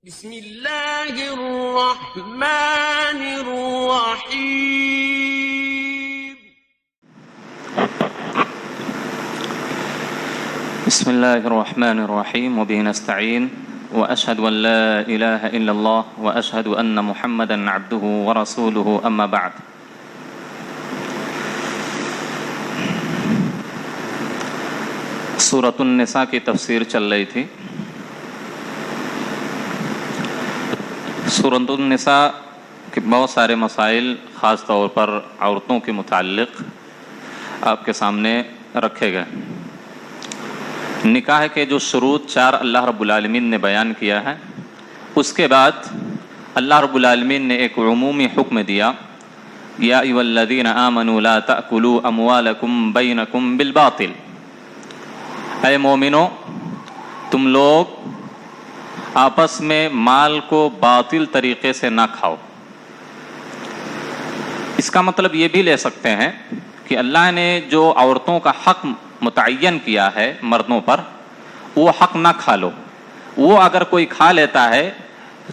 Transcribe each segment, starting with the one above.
بسم اللہ الرحمن الرحیم بسم اللہ الرحمن الرحیم وبہ نستعین واشہد ان لا الہ الا اللہ واشہد ان محمدا عبدہ ورسولہ اما بعد۔ سورۃ النساء کی تفسیر چل رہی تھی۔ سورۃ النساء کے بہت سارے مسائل خاص طور پر عورتوں کے متعلق آپ کے سامنے رکھے گئے۔ نکاح کے جو شروط 4 اللہ رب العالمین نے بیان کیا ہے، اس کے بعد اللہ رب العالمین نے ایک عمومی حکم دیا، یا ایھا الذین آمنوا لا تأکلوا اموالکم بینکم بالباطل۔ اے مومنو، تم لوگ آپس میں مال کو باطل طریقے سے نہ کھاؤ۔ اس کا مطلب یہ بھی لے سکتے ہیں کہ اللہ نے جو عورتوں کا حق متعین کیا ہے مردوں پر، وہ حق نہ کھا لو۔ وہ اگر کوئی کھا لیتا ہے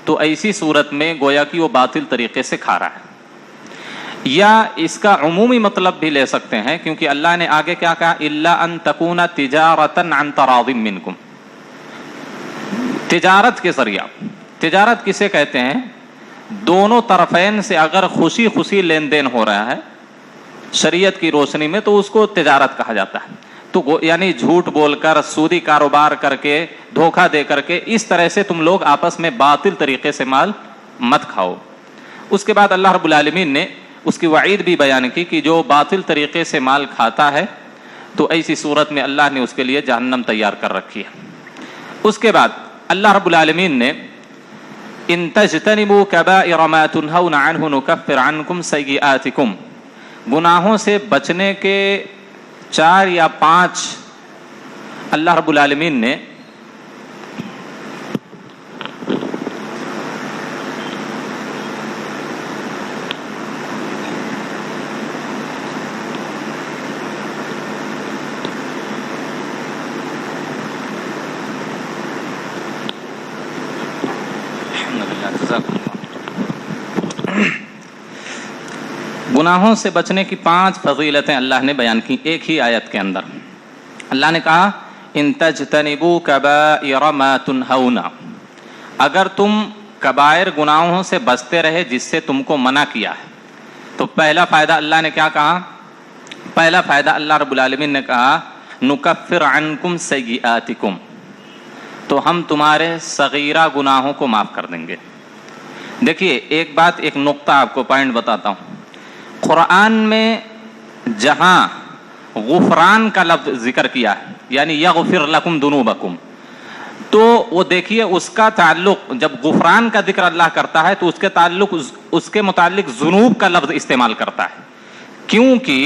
تو ایسی صورت میں گویا کہ وہ باطل طریقے سے کھا رہا ہے۔ یا اس کا عمومی مطلب بھی لے سکتے ہیں، کیونکہ اللہ نے آگے کیا کہا، الا ان تکون تجارۃ عن تراض منکم۔ تجارت کے ذریعہ، تجارت کسے کہتے ہیں؟ دونوں طرفین سے اگر خوشی خوشی لین دین ہو رہا ہے شریعت کی روشنی میں تو اس کو تجارت کہا جاتا ہے۔ تو یعنی جھوٹ بول کر، سودی کاروبار کر کے، دھوکہ دے کر کے، اس طرح سے تم لوگ آپس میں باطل طریقے سے مال مت کھاؤ۔ اس کے بعد اللہ رب العالمین نے اس کی وعید بھی بیان کی کہ جو باطل طریقے سے مال کھاتا ہے تو ایسی صورت میں اللہ نے اس کے لیے جہنم تیار کر رکھی ہے۔ اس کے بعد اللہ رب العالمین نے ان تجتنبوا کبائر ما تنہون عنہ نکفر عنکم سیئاتکم، گناہوں سے بچنے کے 4 یا 5 اللہ رب العالمین نے گناہوں سے بچنے کی 5 فضیلتیں اللہ نے بیان کی ایک ہی آیت کے اندر۔ اللہ نے کہا ان تجتنبوا کبائر ما تنہون، اگر تم کبائر گناہوں سے بچتے رہے جس سے تم کو منع کیا ہے تو پہلا فائدہ اللہ نے کیا کہا؟ پہلا فائدہ اللہ رب العالمین نے کہا نکفر عنکم سیئاتکم، تو ہم تمہارے صغیرہ گناہوں کو معاف کر دیں گے۔ دیکھیے ایک بات، ایک نقطہ آپ کو پوائنٹ بتاتا ہوں۔ قرآن میں جہاں غفران کا لفظ ذکر کیا ہے، یعنی یغفر لکم ذنوبکم، تو وہ دیکھیے اس کا تعلق، جب غفران کا ذکر اللہ کرتا ہے تو اس کے متعلق ذنوب کا لفظ استعمال کرتا ہے، کیونکہ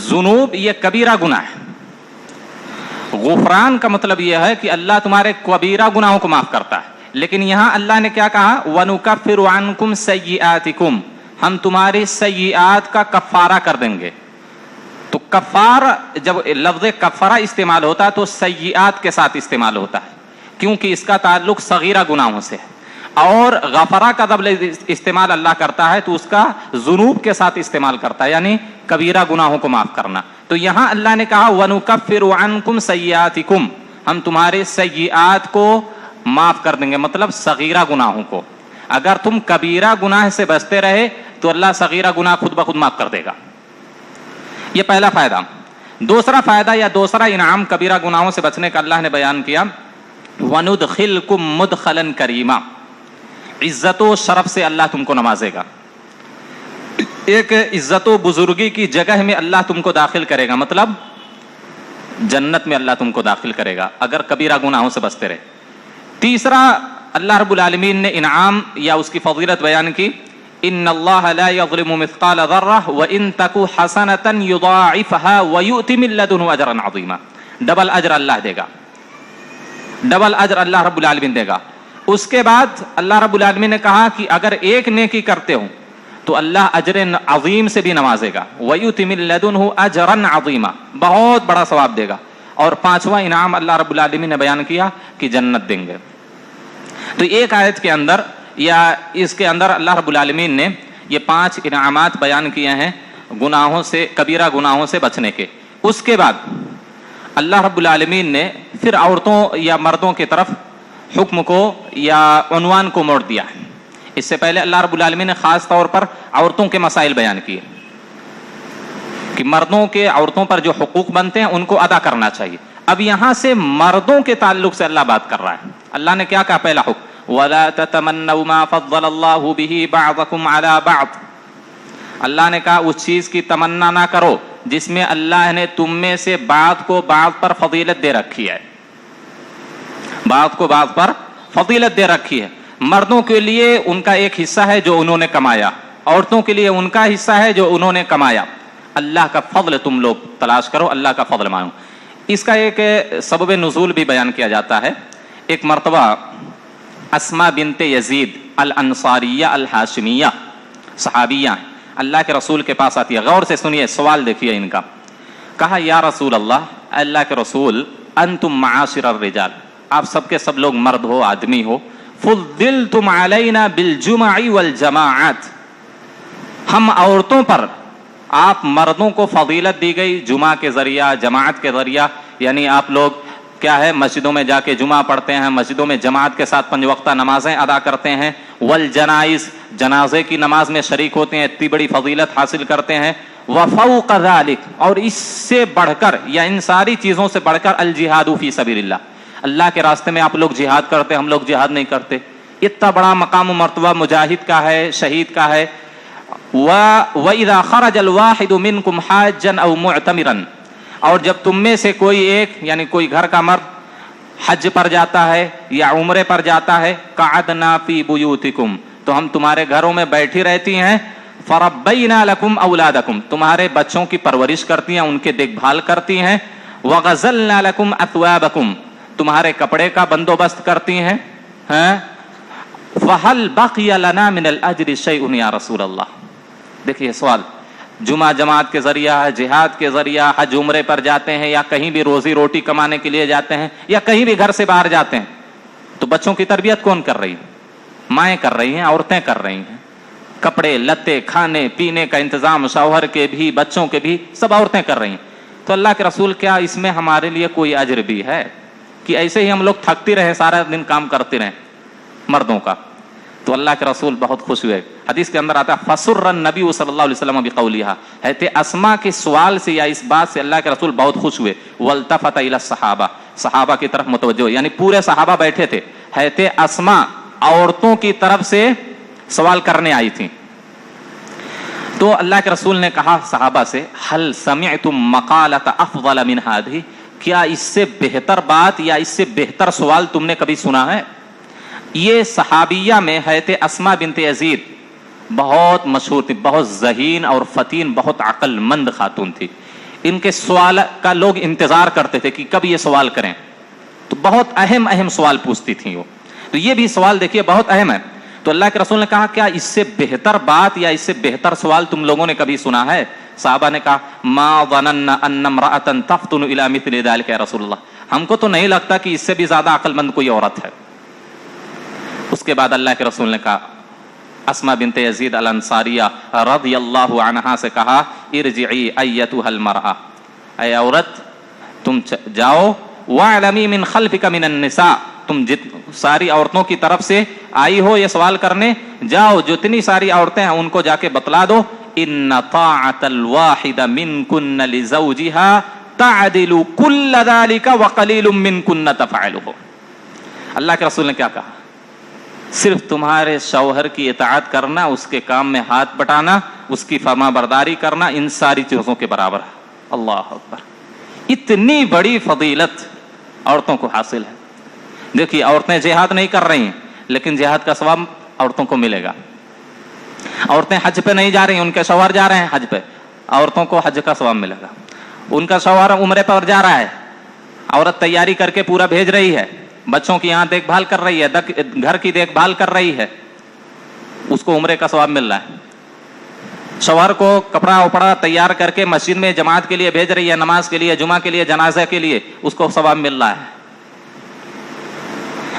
ذنوب یہ کبیرہ گناہ ہے۔ غفران کا مطلب یہ ہے کہ اللہ تمہارے کبیرہ گناہوں کو معاف کرتا ہے، لیکن یہاں اللہ نے کیا کہا وَنُكَفِّرُ عَنْكُمْ سَيِّئَاتِكُمْ، ہم تمہاری سیئات کا کفارہ کر دیں گے۔ تو کفارہ، جب لفظ کفارہ استعمال ہوتا ہے تو سیئات کے ساتھ استعمال ہوتا ہے، کیونکہ اس کا تعلق صغیرہ گناہوں سے ہے، اور غفرہ کا جب استعمال اللہ کرتا ہے تو اس کا ذنوب کے ساتھ استعمال کرتا ہے، یعنی کبیرہ گناہوں کو معاف کرنا۔ تو یہاں اللہ نے کہا وَنُكَفِّرُ عَنْكُمْ سَيِّئَاتِكُمْ، ہم تمہارے سیئات کو معاف کر دیں گے، مطلب صغیرہ گناہوں کو۔ اگر تم کبیرہ گناہ سے بچتے رہے تو اللہ صغیرہ گناہ خود بخود معاف کر دے گا۔ یہ پہلا فائدہ۔ دوسرا فائدہ یا دوسرا انعام کبیرہ گناہوں سے بچنے کا اللہ نے بیان کیا وَنُدْخِلْكُمْ مُدْخَلًا كَرِيمًا، عزت و شرف سے اللہ تم کو نوازے گا۔ ایک عزت و بزرگی کی جگہ میں اللہ تم کو داخل کرے گا، مطلب جنت میں اللہ تم کو داخل کرے گا اگر کبیرہ گناہوں سے بچتے رہے۔ تیسرا اللہ رب العالمین نے انعام یا اس کی فضیلت بیان کی ان اللہ لا یظلم مثقال ذرہ وان تک حسنۃ یضاعفها ویؤت من لدنہ اجرا عظیما، ڈبل اجر اللہ دے گا، ڈبل اجر اللہ رب العالمین دے گا۔ اس کے بعد اللہ رب العالمین نے کہا کہ اگر ایک نیکی کرتے ہو تو اللہ اجر عظیم سے بھی نوازے گا، ویؤت من لدنہ اجرا عظیما، بہت بڑا ثواب دے گا۔ اور 5واں انعام اللہ رب العالمین نے بیان کیا کہ جنت دیں گے۔ تو ایک آیت کے اندر یا اس کے اندر اللہ رب العالمین نے یہ 5 انعامات بیان کیے ہیں گناہوں سے، کبیرہ گناہوں سے بچنے کے۔ اس کے بعد اللہ رب العالمین نے پھر عورتوں یا مردوں کی طرف حکم کو یا عنوان کو موڑ دیا۔ اس سے پہلے اللہ رب العالمین نے خاص طور پر عورتوں کے مسائل بیان کیے کہ مردوں کے عورتوں پر جو حقوق بنتے ہیں ان کو ادا کرنا چاہیے۔ اب یہاں سے مردوں کے تعلق سے اللہ بات کر رہا ہے۔ اللہ نے کیا کہا پہلا حکم؟ وَلَا تَتَمَنَّوْا مَا فَضَّلَ اللَّهُ بِهِ بَعْضَكُمْ عَلَى بَعْضٍ، اللہ نے کہا اس چیز کی تمنا نہ کرو جس میں اللہ نے تم میں سے بعض کو بعض پر فضیلت دے رکھی ہے، بعض کو بعض پر فضیلت دے رکھی ہے۔ مردوں کے لیے ان کا ایک حصہ ہے جو انہوں نے کمایا، عورتوں کے لیے ان کا حصہ ہے جو انہوں نے کمایا۔ اللہ کا فضل تم لوگ تلاش کرو، اللہ کا فضل مانگو۔ اس کا ایک سبب نزول بھی بیان کیا جاتا ہے۔ ایک مرتبہ اسما بنت یزید الانصاریہ الہاشمیہ صحابیہ ہیں، اللہ کے رسول کے پاس آتی ہے۔ غور سے سنیے، سوال دیکھیے ان کا۔ کہا یا رسول اللہ، اللہ کے رسول، انتم معاشر الرجال، آپ سب کے سب لوگ مرد ہو، آدمی ہو، فضلتم علینا بالجمع والجماعات، ہم عورتوں پر آپ مردوں کو فضیلت دی گئی جمعہ کے ذریعہ، جماعت کے ذریعہ، یعنی آپ لوگ کیا ہے مسجدوں میں جا کے جمعہ پڑھتے ہیں، مسجدوں میں جماعت کے ساتھ 5 وقتہ نمازیں ادا کرتے ہیں، والجنائز، جنازے کی نماز میں شریک ہوتے ہیں، اتنی بڑی فضیلت حاصل کرتے ہیں، وفوق ذلک، اور اس سے بڑھ کر یا ان ساری چیزوں سے بڑھ کر الجہاد فی سبیل اللہ، اللہ کے راستے میں آپ لوگ جہاد کرتے، ہم لوگ جہاد نہیں کرتے۔ اتنا بڑا مقام و مرتبہ مجاہد کا ہے، شہید کا ہے۔ وَإِذَا خَرَجَ الْوَاحِدُ مِنْكُمْ حَاجًّا أَوْ مُعْتَمِرًا، اور جب تم میں سے کوئی ایک یعنی کوئی گھر کا مرد حج پر جاتا ہے یا عمرے پر جاتا ہے، قَعَدْنَا فِي بُيُوتِكُمْ، تو ہم تمہارے گھروں میں بیٹھی رہتی ہیں، فَرَبَّيْنَا لَكُمْ أَوْلَادَكُمْ، تمہارے بچوں کی پرورش کرتی ہیں، ان کے دیکھ بھال کرتی ہیں، وَغَزَلْنَا لَكُمْ أَثْوَابَكُمْ، تمہارے کپڑے کا بندوبست کرتی ہیں۔ فَهَلْ بَقِيَ لَنَا مِنَ الْأَجْرِ شَيْءٌ يَا رَسُولَ اللَّهِ، دیکھیے سوال، جمعہ جماعت کے ذریعہ، جہاد کے ذریعہ، حج عمرے پر جاتے ہیں یا کہیں بھی روزی روٹی کمانے کے لیے جاتے ہیں یا کہیں بھی گھر سے باہر جاتے ہیں، تو بچوں کی تربیت کون کر رہی ہے؟ مائیں کر رہی ہیں، عورتیں کر رہی ہیں۔ کپڑے لتے، کھانے پینے کا انتظام شوہر کے بھی بچوں کے بھی سب عورتیں کر رہی ہیں۔ تو اللہ کے رسول کیا اس میں ہمارے لیے کوئی اجر بھی ہے کہ ایسے ہی ہم لوگ تھکتی رہیں، سارا دن کام کرتے رہیں مردوں کا؟ تو اللہ کے رسول بہت خوش ہوئے۔ حدیث کے اندر آتا ہے فسر النبی صلی اللہ علیہ وسلم بقولها، حضرت اسما کے سوال سے یا اس بات سے اللہ کے رسول بہت خوش ہوئے۔ والتفت الى الصحابہ، صحابہ کی طرف متوجہ ہوئے، یعنی پورے صحابہ بیٹھے تھے، حضرت اسما عورتوں کی طرف سے سوال کرنے آئی تھی۔ تو اللہ کے رسول نے کہا صحابہ سے هل سمعتم مقالۃ افضل من هذه، کیا اس سے بہتر بات یا اس سے بہتر سوال تم نے کبھی سنا ہے؟ یہ صحابیہ میں حضرت اسما بنت یزید بہت مشہور تھی، بہت ذہین اور فتین، بہت عقل مند خاتون تھی۔ ان کے سوال کا لوگ انتظار کرتے تھے کہ کب یہ سوال کریں، تو بہت اہم سوال پوچھتی تھیں وہ۔ تو یہ بھی سوال دیکھیے بہت اہم ہے۔ تو اللہ کے رسول نے کہا کیا اس سے بہتر بات یا اس سے بہتر سوال تم لوگوں نے کبھی سنا ہے؟ صحابہ نے کہا ما ظننا ان امرأة تفطن الى مثل ذلك یا رسول اللہ، ہم کو تو نہیں لگتا کہ اس سے بھی زیادہ عقل مند کوئی عورت ہے۔ اس کے بعد اللہ کے رسول نے کہا اسما بنت یزید الانصاریہ رضی اللہ عنہا سے کہا ارجعی ایتها المرأة، اے عورت تم جاؤ، واعلمی من خلفک من النساء، تم ساری عورتوں کی طرف سے آئی ہو یہ سوال کرنے، جاؤ جتنی ساری عورتیں ہیں ان کو جا کے بتلا دو، ان طاعت الواحد منکن لزوجها تعدل کل ذلك وقلیل منکن تفعله۔ اللہ کے رسول نے کیا کہا؟ صرف تمہارے شوہر کی اطاعت کرنا، اس کے کام میں ہاتھ بٹانا، اس کی فرما برداری کرنا، ان ساری چیزوں کے برابر ہے۔ اللہ اکبر، اتنی بڑی فضیلت عورتوں کو حاصل ہے۔ دیکھیے عورتیں جہاد نہیں کر رہی ہیں لیکن جہاد کا ثواب عورتوں کو ملے گا۔ عورتیں حج پہ نہیں جا رہی، ان کے شوہر جا رہے ہیں حج پہ، عورتوں کو حج کا ثواب ملے گا۔ ان کا شوہر عمرے پر جا رہا ہے، عورت تیاری کر کے پورا بھیج رہی ہے، بچوں کی یہاں دیکھ بھال کر رہی ہے، گھر کی دیکھ بھال کر رہی ہے، اس کو عمرے کا ثواب مل رہا ہے۔ شوہر کو کپڑا وپڑا تیار کر کے مسجد میں جماعت کے لیے بھیج رہی ہے، نماز کے لیے، جمعہ کے لیے، جنازہ کے لیے، اس کو ثواب مل رہا ہے۔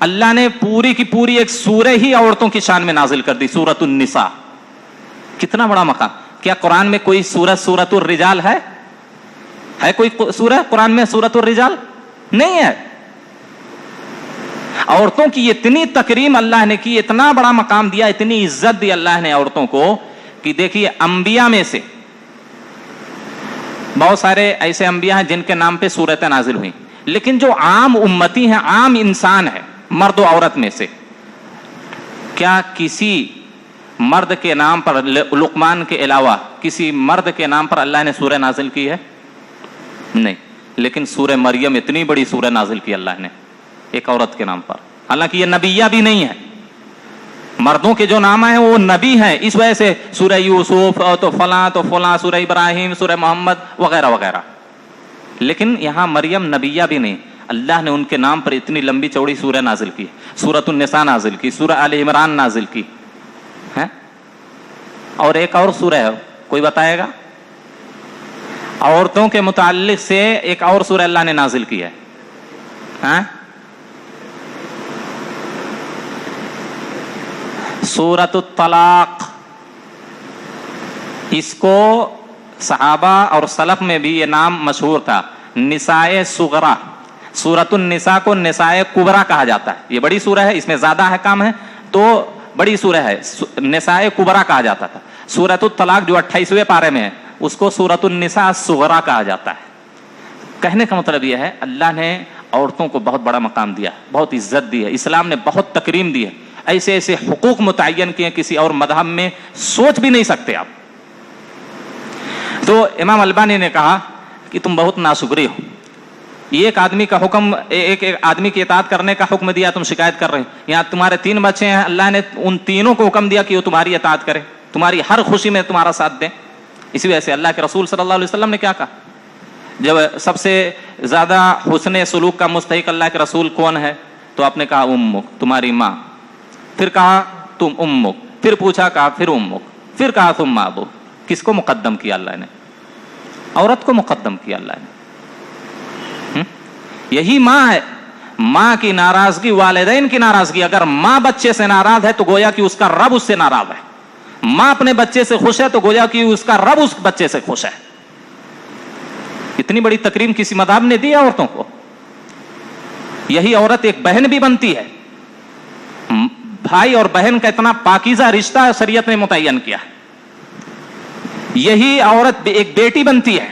اللہ نے پوری کی پوری ایک سورہ ہی عورتوں کی شان میں نازل کر دی, سورۃ النساء. کتنا بڑا مقام. کیا قرآن میں کوئی سورت سورۃ الرجال ہے کوئی سورہ قرآن میں سورۃ الرجال نہیں ہے. عورتوں کی اتنی تکریم اللہ نے کی, اتنا بڑا مقام دیا, اتنی عزت دی اللہ نے عورتوں کو کہ دیکھیے انبیاء میں سے بہت سارے ایسے انبیاء ہیں جن کے نام پہ سورتیں نازل ہوئیں, لیکن جو عام امتی ہیں, عام انسان ہے, مرد و عورت میں سے, کیا کسی مرد کے نام پر, لقمان کے علاوہ کسی مرد کے نام پر اللہ نے سورہ نازل کی ہے؟ نہیں. لیکن سورہ مریم اتنی بڑی سورہ نازل کی اللہ نے ایک عورت کے نام پر, حالانکہ یہ نبیہ بھی نہیں ہے. مردوں کے جو نام ہیں وہ نبی ہیں, اس وجہ سے سورہ یوسف تو فلاں, سورہ ابراہیم, سورہ محمد وغیرہ وغیرہ. لیکن یہاں مریم نبیہ بھی نہیں, اللہ نے ان کے نام پر اتنی لمبی چوڑی سورہ نازل کی, سورۃ النساء نازل کی, سورہ آل عمران نازل کی ہے, اور ایک اور سورہ ہے, کوئی بتائے گا؟ عورتوں کے متعلق سے ایک اور سورہ اللہ نے نازل کی ہے, سورۃ الطلاق. اس کو صحابہ اور سلف میں بھی یہ نام مشہور تھا, نساء صغرا. سورۃ النساء کو نساء کبرا کہا جاتا ہے, یہ بڑی سورہ ہے, اس میں زیادہ احکام ہے تو بڑی سورہ ہے, نساء کبرا کہا جاتا تھا. سورۃ الطلاق جو 28ویں پارے میں ہے اس کو سورۃ النساء صغرا کہا جاتا ہے. کہنے کا مطلب یہ ہے اللہ نے عورتوں کو بہت بڑا مقام دیا, بہت عزت دی ہے, اسلام نے بہت تکریم دی ہے, ایسے ایسے حقوق متعین کیے کسی اور مذہب میں سوچ بھی نہیں سکتے آپ. تو امام البانی نے کہا کہ تم بہت ناشکری ہو, یہ ایک آدمی کا حکم, ایک آدمی کی اطاعت کرنے کا حکم دیا, تم شکایت کر رہے ہیں. یہاں تمہارے 3 بچے ہیں, اللہ نے ان تینوں کو حکم دیا کہ وہ تمہاری اطاعت کرے, تمہاری ہر خوشی میں تمہارا ساتھ دیں. اسی وجہ سے اللہ کے رسول صلی اللہ علیہ وسلم نے کیا کہا, جب سب سے زیادہ حسن سلوک کا مستحق اللہ کے رسول کون ہے, تو آپ نے کہا امک, تمہاری ماں. پھر کہا تم امک, پھر پوچھا, کہا پھر امک, پھر کہا تم ابو. کس کو مقدم کیا اللہ نے؟ عورت کو مقدم کیا اللہ نے. یہی ماں ہے. ماں کی ناراضگی والدین کی ناراضگی, اگر ماں بچے سے ناراض ہے تو گویا کہ اس کا رب اس سے ناراض ہے. ماں اپنے بچے سے خوش ہے تو گویا کہ اس کا رب اس بچے سے خوش ہے. اتنی بڑی تکریم کسی مذہب نے دی عورتوں کو. یہی عورت ایک بہن بھی بنتی ہے, بھائی اور بہن کا اتنا پاکیزہ رشتہ شریعت نے متعین کیا. یہی عورت ایک بیٹی بنتی ہے.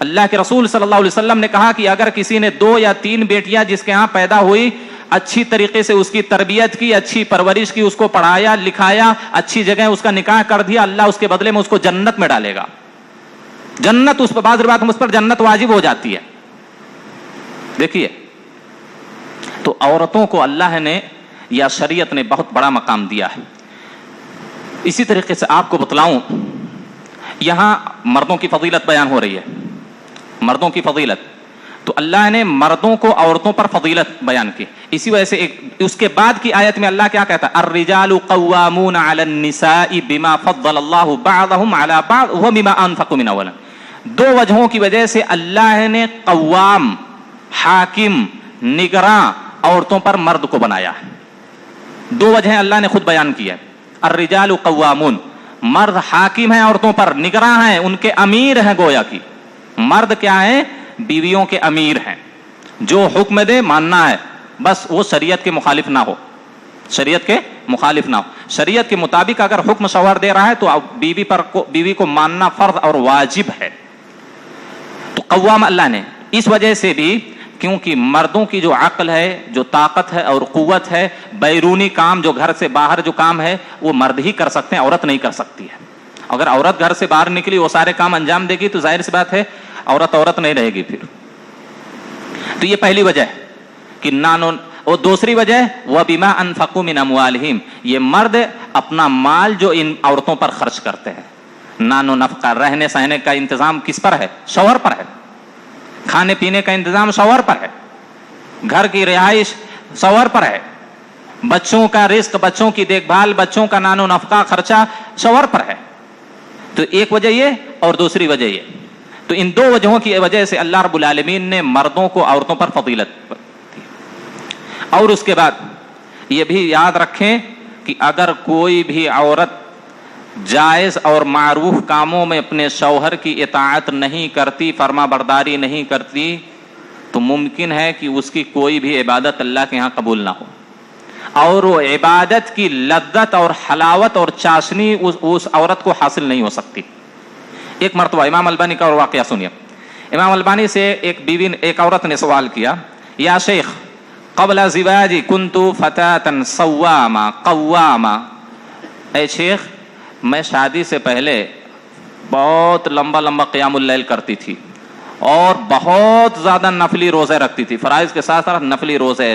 اللہ کے رسول صلی اللہ علیہ وسلم نے کہا کہ اگر کسی نے 2 یا 3 بیٹیاں جس کے ہاں پیدا ہوئی, اچھی طریقے سے اس کی تربیت کی, اچھی پرورش کی, اس کو پڑھایا لکھایا, اچھی جگہ اس کا نکاح کر دیا, اللہ اس کے بدلے میں اس کو جنت میں ڈالے گا. جنت اس پر, بعض روایات میں اس پر جنت واجب ہو جاتی ہے. دیکھیے, تو عورتوں کو اللہ نے یا شریعت نے بہت بڑا مقام دیا ہے. اسی طریقے سے آپ کو بتلاؤں, یہاں مردوں کی فضیلت بیان ہو رہی ہے, مردوں کی فضیلت, تو اللہ نے مردوں کو عورتوں پر فضیلت بیان کی. اسی وجہ سے اس کے بعد کی آیت میں اللہ کیا کہتا ہے, الرجال قوامون علی النساء بما فضل اللہ بعضهم علی بعض وبما انفقوا من اموالهم. 2 وجہوں کی وجہ سے اللہ نے قوام, حاکم, نگراں عورتوں پر مرد کو بنایا. 2 وجہیں اللہ نے خود بیان کی ہے. الرجال قوامون, مرد حاکم ہیں عورتوں پر, نگراں ہیں, ان کے امیر ہیں. گویا کی مرد کیا ہیں, بیویوں کے امیر ہیں, جو حکم دے ماننا ہے, بس وہ شریعت کے مخالف نہ ہو, شریعت کے مخالف نہ ہو. شریعت کے مطابق اگر حکم شوہر دے رہا ہے تو بیوی کو ماننا فرض اور واجب ہے. تو قوام اللہ نے اس وجہ سے بھی, کیونکہ مردوں کی جو عقل ہے, جو طاقت ہے اور قوت ہے, بیرونی کام جو گھر سے باہر جو کام ہے وہ مرد ہی کر سکتے ہیں, عورت نہیں کر سکتی ہے. اگر عورت گھر سے باہر نکلی وہ سارے کام انجام دے گی تو ظاہر سی بات ہے عورت نہیں رہے گی پھر. تو یہ پہلی وجہ ہے کہ اور دوسری وجہ وَبِمَا أَنفَقُوا مِنْ أَمْوَالِهِمْ, یہ مرد اپنا مال جو ان عورتوں پر خرچ کرتے ہیں, نان و نفقہ, رہنے سہنے کا انتظام کس پر ہے, شوہر پر ہے. کھانے پینے کا انتظام شوہر پر ہے, گھر کی رہائش شوہر پر ہے, بچوں کا رزق, بچوں کی دیکھ بھال, بچوں کا نان و نفقہ خرچہ شوہر پر ہے. تو ایک وجہ یہ اور دوسری وجہ یہ. تو ان 2 وجہوں کی وجہ سے اللہ رب العالمین نے مردوں کو عورتوں پر فضیلت دی. اور اس کے بعد یہ بھی یاد رکھیں کہ اگر کوئی بھی عورت جائز اور معروف کاموں میں اپنے شوہر کی اطاعت نہیں کرتی، فرما برداری نہیں کرتی، تو ممکن ہے کہ اس کی کوئی بھی عبادت اللہ کے ہاں قبول نہ ہو، اور وہ عبادت کی لذت اور حلاوت اور چاشنی اس عورت کو حاصل نہیں ہو سکتی۔ ایک مرتبہ امام البانی کا اور واقعہ سنیے۔ امام البانی سے ایک عورت نے سوال کیا، یا شیخ قبل زواجی کنت فتاة صواما قواما، اے شیخ میں شادی سے پہلے بہت لمبا قیام اللیل کرتی تھی اور بہت زیادہ نفلی روزے رکھتی تھی، فرائض کے ساتھ ساتھ نفلی روزے،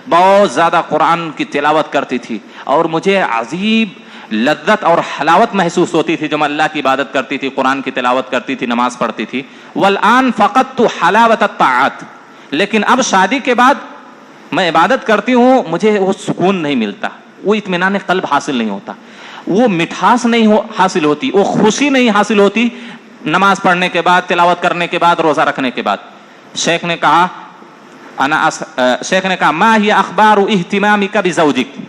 بہت زیادہ قرآن کی تلاوت کرتی تھی، اور مجھے عجیب لذت اور حلاوت محسوس ہوتی تھی جب میں اللہ کی عبادت کرتی تھی، قرآن کی تلاوت کرتی تھی، نماز پڑھتی تھی۔ والآن فقدت حلاوت الطاعات، لیکن اب شادی کے بعد میں عبادت کرتی ہوں، مجھے وہ سکون نہیں ملتا، وہ اطمینان قلب حاصل نہیں ہوتا، وہ مٹھاس نہیں حاصل ہوتی، وہ خوشی نہیں حاصل ہوتی نماز پڑھنے کے بعد، تلاوت کرنے کے بعد، روزہ رکھنے کے بعد۔ شیخ نے کہا ما ہی اخبار اہتمامک بزوجک،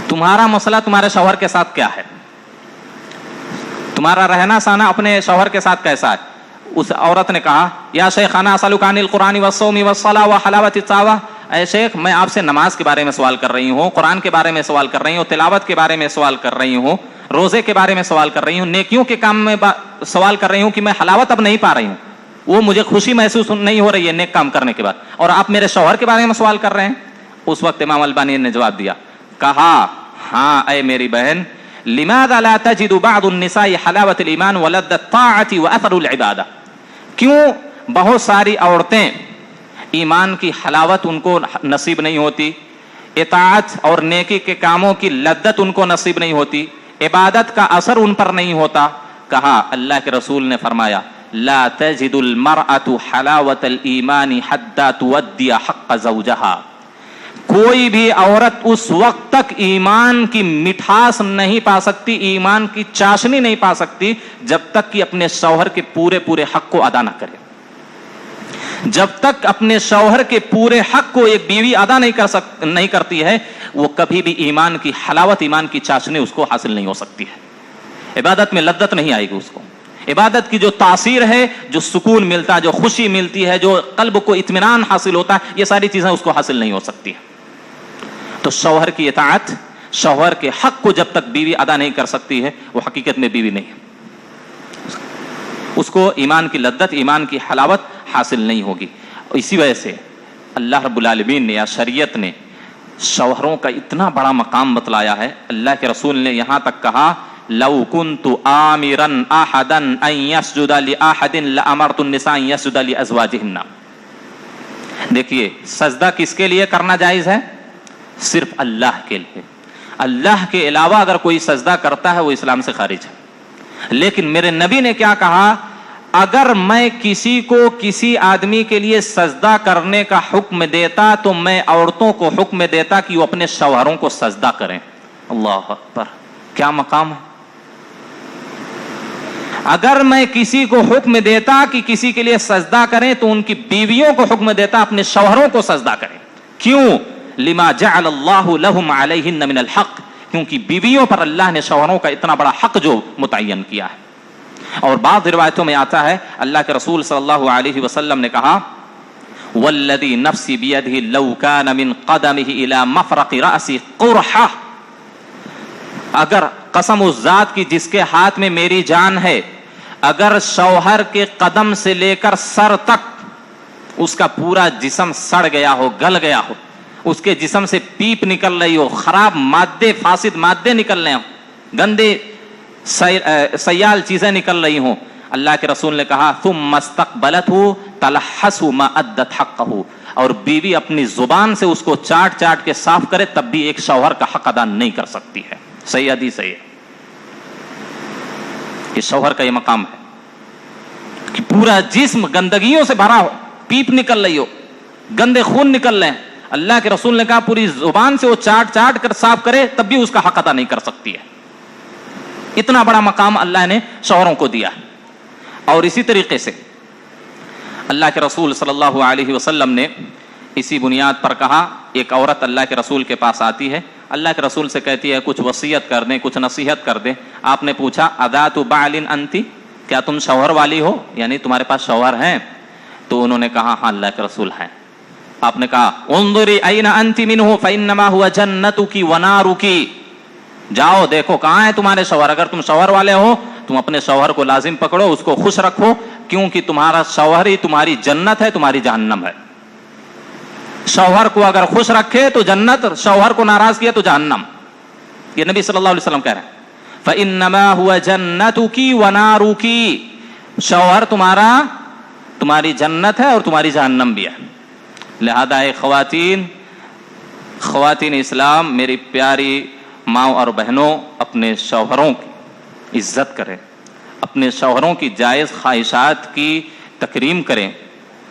تمہارا مسئلہ تمہارے شوہر کے ساتھ کیا ہے، تمہارا رہنا سہنا اپنے شوہر کے ساتھ کیسا ہے؟ اس عورت نے کہا، یا شیخ انا اسألک عن القرآن والصوم والصلاة وحلاوة الطاعة، اے شیخ میں آپ سے نماز کے بارے میں سوال کر رہی ہوں، قرآن کے بارے میں سوال کر رہی ہوں، تلاوت کے بارے میں سوال کر رہی ہوں، روزے کے بارے میں سوال کر رہی ہوں، نیکیوں کے کام میں سوال کر رہی ہوں کہ میں حلاوت اب نہیں پا رہی ہوں، وہ مجھے خوشی محسوس نہیں ہو رہی ہے نیک کام کرنے کے بعد، اور آپ میرے شوہر کے بارے میں سوال کر رہے ہیں۔ اس وقت امام البانی نے جواب دیا، کہا ہاں اے میری بہن، لماذا لا تجد بعض النساء حلاوة الایمان ولذة الطاعة واثر العبادة، کیوں بہت ساری عورتیں ایمان کی حلاوت ان کو نصیب نہیں ہوتی، اطاعت اور نیکی کے کاموں کی لذت ان کو نصیب نہیں ہوتی، عبادت کا اثر ان پر نہیں ہوتا؟ کہا اللہ کے رسول نے فرمایا، لا تجد المرأة حلاوة الایمان حتى تودی حق زوجها، کوئی بھی عورت اس وقت تک ایمان کی مٹھاس نہیں پا سکتی، ایمان کی چاشنی نہیں پا سکتی جب تک کہ اپنے شوہر کے پورے حق کو ادا نہ کرے۔ جب تک اپنے شوہر کے پورے حق کو ایک بیوی ادا نہیں کرتی ہے، وہ کبھی بھی ایمان کی حلاوت، ایمان کی چاشنی اس کو حاصل نہیں ہو سکتی ہے، عبادت میں لذت نہیں آئے گی اس کو، عبادت کی جو تاثیر ہے، جو سکون ملتا ہے، جو خوشی ملتی ہے، جو قلب کو اطمینان حاصل ہوتا ہے، یہ ساری چیزیں اس کو حاصل نہیں ہو سکتی ہے۔ تو شوہر کی اطاعت، شوہر کے حق کو جب تک بیوی ادا نہیں کر سکتی ہے، وہ حقیقت میں بیوی نہیں ہے، اس کو ایمان کی لذت، ایمان کی حلاوت حاصل نہیں ہوگی۔ اسی وجہ سے اللہ رب العالمین نے یا شریعت نے شوہروں کا اتنا بڑا مقام بتلایا ہے۔ اللہ کے رسول نے یہاں تک کہا، لو كنت آمرا احدا ان يسجد لاحد لامرت النساء ان يسجد لازواجهن۔ دیکھیے سجدہ کس کے لیے کرنا جائز ہے؟ صرف اللہ کے لیے، اللہ کے علاوہ اگر کوئی سجدہ کرتا ہے وہ اسلام سے خارج ہے۔ لیکن میرے نبی نے کیا کہا، اگر میں کسی کو کسی آدمی کے لیے سجدہ کرنے کا حکم دیتا تو میں عورتوں کو حکم دیتا کہ وہ اپنے شوہروں کو سجدہ کریں۔ اللہ اکبر، کیا مقام ہے! اگر میں کسی کو حکم دیتا کہ کسی کے لیے سجدہ کریں تو ان کی بیویوں کو حکم دیتا اپنے شوہروں کو سجدہ کریں۔ کیوں؟ لما جعل اللہ لہم علیہن من الحق، کیونکہ بیویوں پر اللہ نے شوہروں کا اتنا بڑا حق جو متعین کیا ہے۔ اور بعض روایتوں میں آتا ہے اللہ کے رسول صلی اللہ علیہ وسلم نے کہا، والذی نفسی بیدہ لو کان من قدمہ الی مفرق رأسی قرحہ، اگر قسم اس ذات کی جس کے ہاتھ میں میری جان ہے، اگر شوہر کے قدم سے لے کر سر تک اس کا پورا جسم سڑ گیا ہو، گل گیا ہو، اس کے جسم سے پیپ نکل رہی ہو، خراب مادے، فاسد مادے نکل رہے ہوں، گندے سیال چیزیں نکل رہی ہوں، اللہ کے رسول نے کہا ثم استقبلتہ تلحس ما ادت حقہ، اور بیوی اپنی زبان سے اس کو چاٹ چاٹ کے صاف کرے تب بھی ایک شوہر کا حق ادا نہیں کر سکتی ہے۔ صحیح حدیث ہے کہ شوہر کا یہ مقام ہے کہ پورا جسم گندگیوں سے بھرا ہو، پیپ نکل رہی ہو، گندے خون نکل رہے ہیں، اللہ کے رسول نے کہا پوری زبان سے وہ چاٹ چاٹ کر صاف کرے تب بھی اس کا حق ادا نہیں کر سکتی ہے۔ اتنا بڑا مقام اللہ نے شوہروں کو دیا۔ اور اسی طریقے سے اللہ کے رسول صلی اللہ علیہ وسلم نے اسی بنیاد پر کہا ایک عورت اللہ کے رسول کے پاس آتی ہے, اللہ کے رسول سے کہتی ہے کچھ وصیت کر دیں, کچھ نصیحت کر دیں. آپ نے پوچھا اذات بعل انتی, کیا تم شوہر والی ہو, یعنی تمہارے پاس شوہر ہیں؟ تو انہوں نے کہا ہاں اللہ کے رسول ہیں. آپ نے کہا انظری این انت منہ فانما هو جنتک ونارک, جاؤ دیکھو کہاں ہے تمہارے شوہر. اگر تم شوہر والے ہو تم اپنے شوہر کو لازم پکڑو, اس کو خوش رکھو, کیونکہ تمہارا شوہر ہی تمہاری جنت ہے, تمہاری جہنم ہے. شوہر کو اگر خوش رکھے تو جنت, شوہر کو ناراض کیا تو جہنم. یہ نبی صلی اللہ علیہ وسلم کہہ رہے ہیں فانما هو جنتک ونارک, شوہر تمہاری جنت ہے اور تمہاری جہنم بھی ہے. لہذا خواتین اسلام, میری پیاری ماں اور بہنوں, اپنے شوہروں کی عزت کریں, اپنے شوہروں کی جائز خواہشات کی تکریم کریں,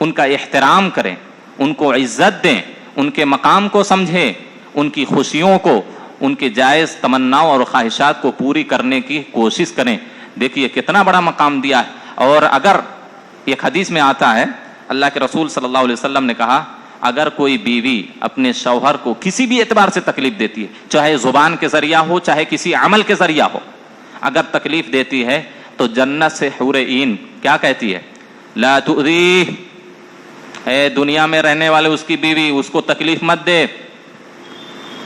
ان کا احترام کریں, ان کو عزت دیں, ان کے مقام کو سمجھیں, ان کی خوشیوں کو, ان کے جائز تمناؤں اور خواہشات کو پوری کرنے کی کوشش کریں. دیکھیے کتنا بڑا مقام دیا ہے. اور اگر ایک حدیث میں آتا ہے, اللہ کے رسول صلی اللہ علیہ وسلم نے کہا اگر کوئی بیوی اپنے شوہر کو کسی بھی اعتبار سے تکلیف دیتی ہے, چاہے زبان کے ذریعہ ہو چاہے کسی عمل کے ذریعہ ہو, اگر تکلیف دیتی ہے تو جنت سے حور عین کیا کہتی ہے, لا تؤذی, اے دنیا میں رہنے والے اس کی بیوی, اس کو تکلیف مت دے.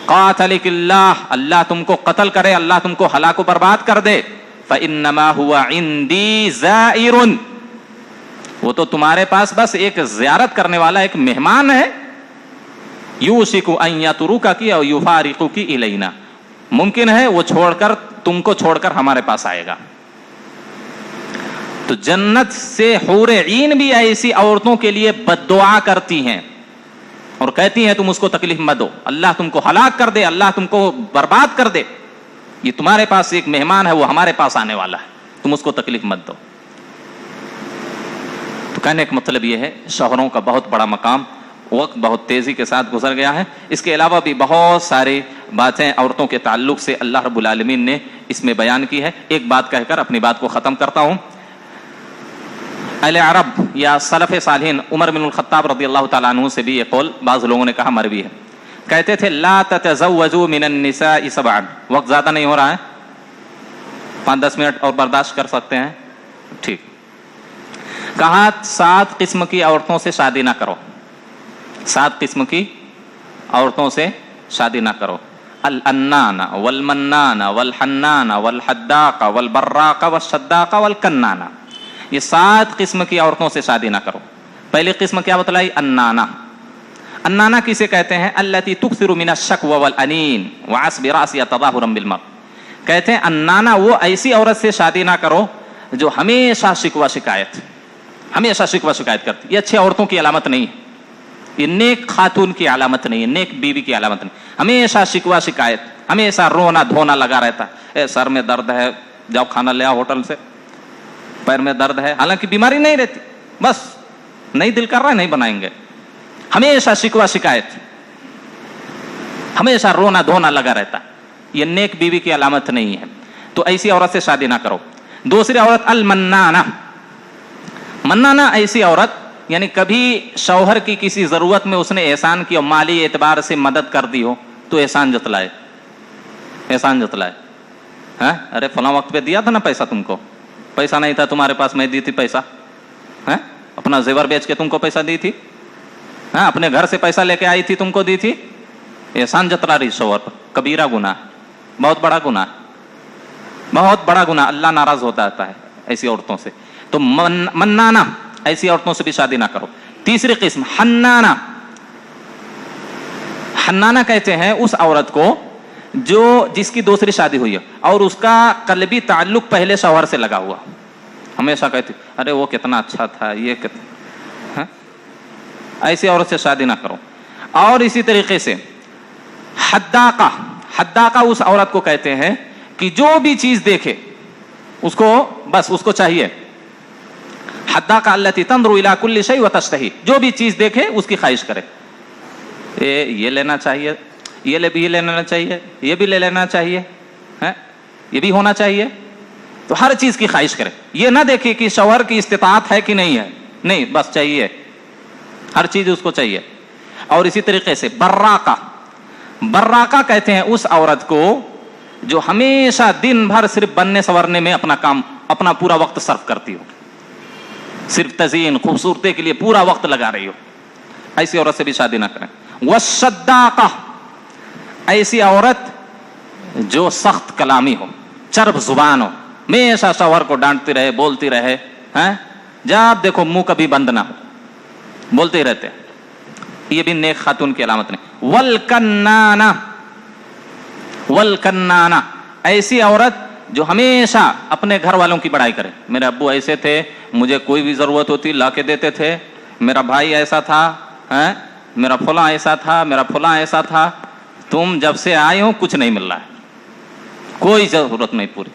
قاتلک اللہ, اللہ تم کو قتل کرے, اللہ تم کو ہلاک و برباد کر دے. فانما هو عندی زائر, وہ تو تمہارے پاس بس ایک زیارت کرنے والا, ایک مہمان ہے. یوشک ان یترکک او یفارقک الینا, ممکن ہے وہ تم کو چھوڑ کر ہمارے پاس آئے گا. تو جنت سے حور عین بھی ایسی عورتوں کے لیے بد دعا کرتی ہیں اور کہتی ہیں تم اس کو تکلیف مت دو, اللہ تم کو ہلاک کر دے, اللہ تم کو برباد کر دے. یہ تمہارے پاس ایک مہمان ہے, وہ ہمارے پاس آنے والا ہے, تم اس کو تکلیف مت دو. تو کہنے کا مطلب یہ ہے شوہروں کا بہت بڑا مقام. وقت بہت تیزی کے ساتھ گزر گیا ہے. اس کے علاوہ بھی بہت ساری باتیں عورتوں کے تعلق سے اللہ رب العالمین نے اس میں بیان کی ہے. ایک بات کہہ کر اپنی بات کو ختم کرتا ہوں. اہل عرب یا سلف صالحین, عمر بن الخطاب رضی اللہ تعالیٰ عنہ سے بھی یہ قول بعض لوگوں نے کہا مروی ہے, کہتے تھے لا تتزوجوا من النساء سبعا. وقت زیادہ نہیں ہو رہا ہے, 5-10 منٹ اور برداشت کر سکتے ہیں, ٹھیک. کہا 7 قسم کی عورتوں سے شادی نہ کرو, 7 قسم کی عورتوں سے شادی نہ کرو. الانان والمنان والحنان والحداق والبراق والشداق والکنان, یہ 7 قسم کی عورتوں سے شادی نہ کرو. پہلی قسم کیا بتلائی؟ انانا. انانا کسے کہتے ہیں؟ التی تکثر من الشکوى والانین وعصب راسها تظاہرا بالمرء. کہتے ہیں انانا وہ ایسی عورت سے شادی نہ کرو جو ہمیشہ شکوہ شکایت کرتی. یہ اچھی عورتوں کی علامت نہیں ہے, یہ نیک خاتون کی علامت نہیں ہے, نیک بیوی کی علامت نہیں. ہمیشہ شکوہ شکایت, ہمیشہ رونا دھونا لگا رہتا ہے. سر میں درد ہے, جاؤ کھانا لے آؤ ہوٹل سے. پیر میں درد ہے, حالانکہ بیماری نہیں رہتی, بس نہیں دل کر رہا ہے نہیں بنائیں گے. ہمیشہ شکوہ شکایت, ہمیشہ رونا دھونا لگا رہتا ہے. یہ نیک بیوی کی علامت نہیں ہے, تو ایسی عورت سے شادی نہ کرو. دوسری عورت المنانہ. منانا ایسی عورت یعنی کبھی شوہر کی کسی ضرورت میں اس نے احسان کیا, مالی اعتبار سے مدد کر دی ہو تو احسان جتلائے. ہاں ارے فلاں وقت پہ دیا تھا نا پیسہ, تم کو پیسہ نہیں تھا تمہارے پاس, میں دی تھی پیسہ, اپنا زیور بیچ کے تم کو پیسہ دی تھی, اپنے گھر سے پیسہ لے کے آئی تھی تم کو دی تھی. احسان جتلا رہی شوہر پر, کبیرہ گناہ, بہت بڑا گناہ, بہت بڑا گناہ. اللہ ناراض ہوتا ہے ایسی عورتوں سے. تو منانا, ایسی عورتوں سے بھی شادی نہ کرو. تیسری قسم حنانا. حنانا کہتے ہیں اس عورت کو جس کی دوسری شادی ہوئی ہے اور اس کا قلبی تعلق پہلے شوہر سے لگا ہوا, ہمیشہ کہتی ارے وہ کتنا اچھا تھا, یہ کتنا. ایسی عورت سے شادی نہ کرو. اور اسی طریقے سے حداقہ. حداقہ اس عورت کو کہتے ہیں کہ جو بھی چیز دیکھے اس کو بس اس کو چاہیے. حداقہ التی تنظر الی کل شیء وتشتہی, جو بھی چیز دیکھے اس کی خواہش کرے. یہ لینا چاہیے, یہ لینا چاہیے, یہ بھی لے لینا چاہیے, یہ بھی ہونا چاہیے. تو ہر چیز کی خواہش کرے. یہ نہ دیکھے کہ شوہر کی استطاعت ہے کہ نہیں ہے, نہیں, بس چاہیے, ہر چیز اس کو چاہیے. اور اسی طریقے سے براقہ کہتے ہیں اس عورت کو جو ہمیشہ دن بھر صرف بننے سورنے میں اپنا پورا وقت صرف کرتی ہو، صرف تزئین خوبصورتی کے لیے پورا وقت لگا رہی ہو، ایسی عورت سے بھی شادی نہ کریں۔ والشداقہ، ایسی عورت جو سخت کلامی ہو، چرب زبان ہو، ہمیشہ شوہر کو ڈانٹتی رہے، بولتی رہے، جب دیکھو منہ کبھی بند نہ ہو، بولتے ہی رہتے، یہ بھی نیک خاتون کی علامت نہیں۔ والکنانہ، ایسی عورت جو ہمیشہ اپنے گھر والوں کی بڑائی کرے، میرے ابو ایسے تھے، مجھے کوئی بھی ضرورت ہوتی لا کے دیتے تھے، میرا بھائی ایسا تھا، میرا فلاں ایسا تھا، میرا فلاں ایسا تھا، تم جب سے آئے ہو کچھ نہیں مل رہا ہے، کوئی ضرورت نہیں پوری۔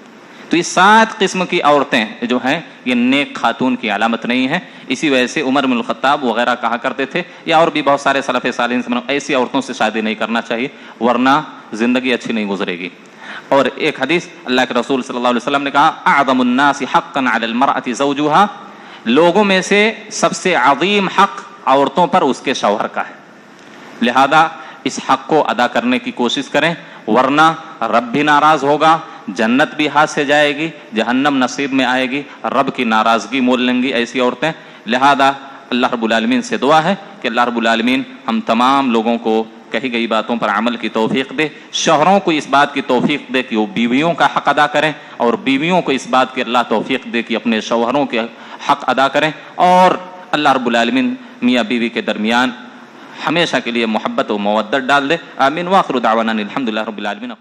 تو یہ 7 قسم کی عورتیں جو ہیں یہ نیک خاتون کی علامت نہیں ہے۔ اسی وجہ سے عمر بن الخطاب وغیرہ کہا کرتے تھے، یا اور بھی بہت سارے سلف صالحین سے، ایسی عورتوں سے شادی نہیں کرنا چاہیے ورنہ زندگی اچھی نہیں گزرے گی۔ اور ایک حدیث اللہ کے رسول صلی اللہ علیہ وسلم نے کہا، اعظم الناس حقا علی المرأة زوجها، لوگوں میں سے سب سے عظیم حق عورتوں پر اس کے شوہر کا ہے، لہذا اس حق کو ادا کرنے کی کوشش کریں ورنہ رب بھی ناراض ہوگا، جنت بھی ہاتھ سے جائے گی، جہنم نصیب میں آئے گی، رب کی ناراضگی مول لیں گی ایسی عورتیں۔ لہذا اللہ رب العالمین سے دعا ہے کہ اللہ رب العالمین ہم تمام لوگوں کو کہی گئی باتوں پر عمل کی توفیق دے، شوہروں کو اس بات کی توفیق دے کہ وہ بیویوں کا حق ادا کریں، اور بیویوں کو اس بات کی اللہ توفیق دے کہ اپنے شوہروں کے حق ادا کریں، اور اللہ رب العالمین میاں بیوی کے درمیان ہمیشہ کے لیے محبت و مودت ڈال دے۔ آمین۔ وآخر دعوانا الحمدللہ رب العالمین۔